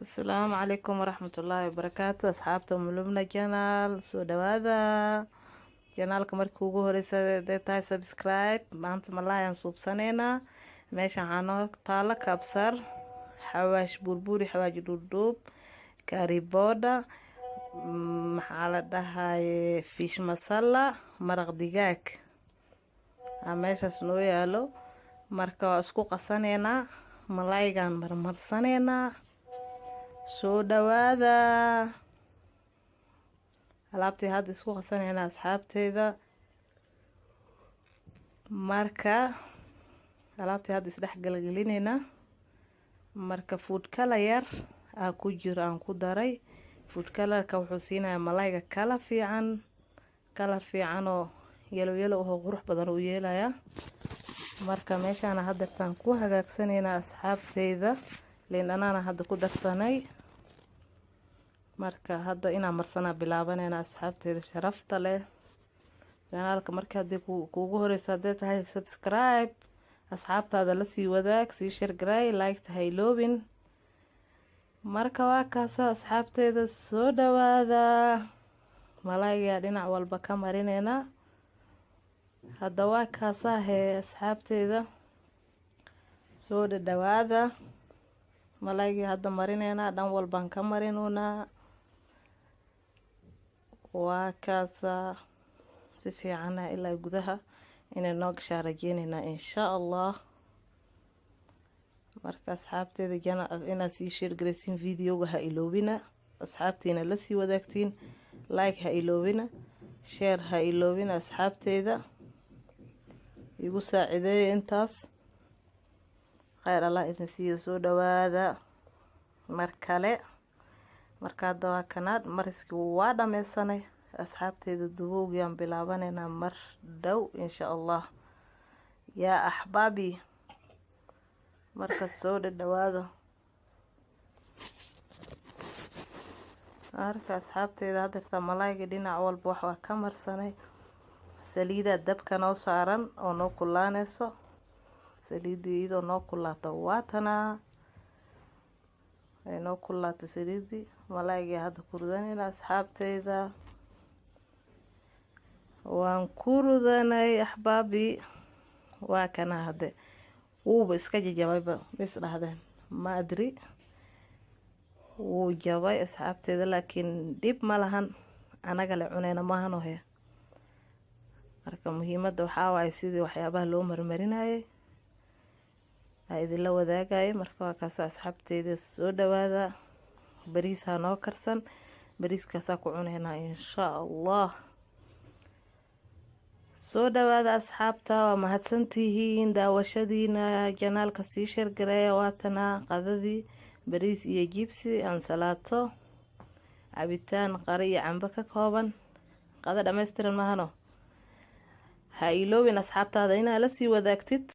السلام عليكم ورحمة الله وبركاته. أصحابته ملومنا جنال سو دوادا janaalka markii ugu horeysa haday tahay subscribe maanta malaayaan suubsaneynaa. meesha waxaa noo taalo kabsar, xawaash burburi, xawaash dhudhuub, karibooda, maxaa la dhahaye fish masala, maraq digaag meeshaas noo yaalo. marka waa isku qasaneynaa, malaaygaan marmarsaneynaa. soo dhawaada. alaabtii hadda isku qasaneynaa asxaabteeda. marka alaabtii hadda isdhex galgalineynaa. marka food color yar ku jiro aan ku daray. food colorka wuxuu siinayaa malaayga kala fiican, kalar fiican oo yelo oo qurux badan u yeelaya. marka meeshaan hadda taan ku hagaagsaneynaa asxaabteeda. leen anaana hadda ku darsanay. marka hadda inaan marsanaa bilaabanayna asxaabteeda sharafta leh. janaalka marka hadii kuugu horeyso haday tahay subscribe, asxaabtaada la sii wadaag, sii share garay, like tahay loobin. marka waa kaasa asxaabteeda soo dhawaada. malaayga dhinac walba ka marinayna. hadda waa kaasa asxaabteeda soo dhawaada. malaayga hadda marinayna, dhan walbaan ka marinuna. waa kaasa si fiican ilaa gudaha inay noo gashaa rajeynayna insha Allah. marka asxaabteeda inaad sii share garaysiin videoga ha iloobina, asxaabteena la sii wadaagtiin, like ha iloobina, share ha iloobina. asxaabteeda igu saacideeya intaas. khayr Allah idin siiyo. soo dhawaada mar kale. marka hadda waa kanaad mariskii waa dhameysanay asxaabteeda. dubowgiyaan bilaabaneynaa mar dhow insha Allah yaa axbaabi. marka soo dhawaada. marka asxaabteeda hadda malaayga dhinac walba wax waa ka marsanay. saliida dabka noo saaran oo noo kulaaneyso. saliidii iyadoo noo kulaato waatana ay noo kulaato saliidii. malaayga hadda ku rudanayna asxaabteeda. waan ku rudanay axbaabi. waa kana hadda wuuba iska jajabayba bis dhahdeen ma adri wuu jabay asxaabteeda, laakiin dhib ma lahan, anaga la cuneyna maahano he. marka muhiimada waxaa waaye sidii waxyaabaha loo marmarinayay idinla wadaagay. marka waa kaas asxaabteeda soo dhawaada. bariis ha noo karsan, bariiskaasaa ku cuneynaa insha Allah. soo dhawaada asxaabta. waa mahadsantihiin daawashadiina. janaalka sii share gareeya. waatana qadadii bariis iyo jibsi, ansalaato, cabitaan qare iyo cambo ka kooban. qada dhameystiran mahano. ha iloobin asxaabtaada inaad la sii wadaagtid.